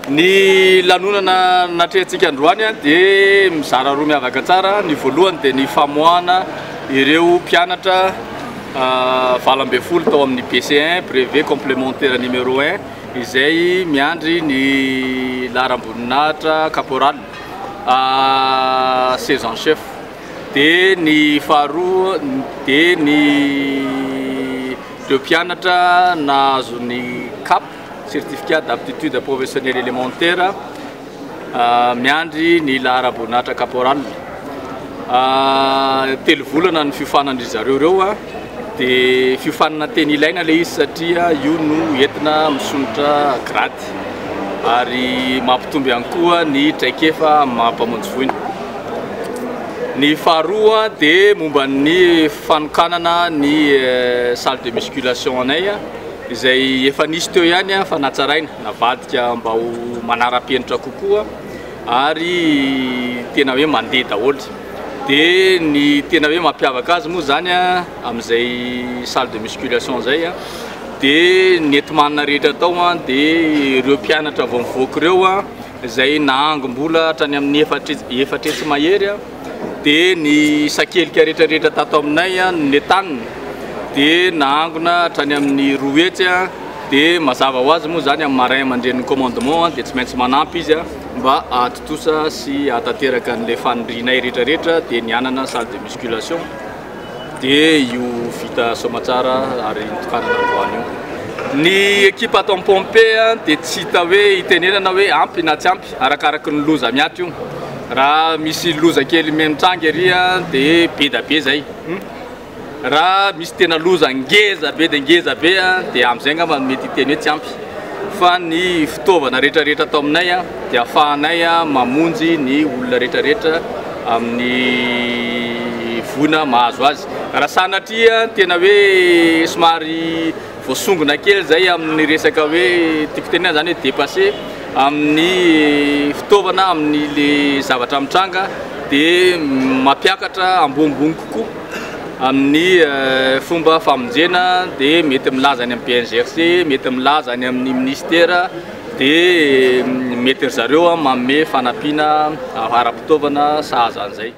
Ny lanonana natrehantsika androany dia mizara roa miavaka tsara. Ny voalohany dia ny famoahana ireo mpianatra valam-be folo tao amin'ny BC1 brevet complémentaire numéro 1 izay miandry ny laharam-boninahitra caporal sergent chef. Dia ny faharoa dia ny ireo mpianatra nahazo ny CAP certificat d'aptitude professionnelle élémentaire miandry ny laharam-boninahitra caporal. Telo volana ny fiofanandry zareo reo dia fiofanana teny ilaina le izy satria io no entina misonitra grady ary mampitomby ihany koa ny traikefa mampamonjy voina. Ny faharoa dia momba ny fanokanana ny salle de musculation anay izay efa nisy teo ihany fa natsaraina navadika mba ho manara-penitra kokoa ary tena hoe mandeha daholo. Dia ny tena hoe mampiavaka azy moa zany amin'izay salle de musculation zay dia ny entimanana rehetra tao dia ireo mpianatra vao mivoaka ireo izay nahangom-bola hatrany amin'ny efatra hetsy mahery dia ny sakelika rehetrarehetra tato aminay ny tanina dia nahangona hatrany amin'ny roa hetsy dia mazava ho azy moa zany amin'ny marin aman-dren'ny commandement dia tsy maintsy manampy izy mba atotosa sy atateraka an'ilay fanindrinay rehetrarehetra dia nianana salle de musculation dia io vita somatsara ary nitokanana androany io. Ny ekipa ato Pompe dia tsy hita hoe hitenenana hoe ampy na tsy ampy arakaraky ny loza miaty io. Raha misy loza kely mitranga ery dia be da be zay. Raha misy tena loza ngeza be dia ngeza be dia amin'izay ngamba mety hiteny hoe tsy ampy. Fa ny fitaovana rehetrarehetra atao aminay dia ahafahanay mamonjy ny olona rehetrarehetra amin'ny voina mahazo azy. Raha sanatria tena hoe somary voasongona kely zay amin'ny resaka hoe tiako tenena zany hoe dépassé amin'ny fitaovana amin'ny le zavatra mitranga dia mampiakatra ambonimbony kokoa amin'ny fomba famonjena dia mety milaza any amin'ny PNGRC, mety milaza any amin'ny ministère dia mety ry zareo manome fanampiana ara-pitaovana sahaza an'izay.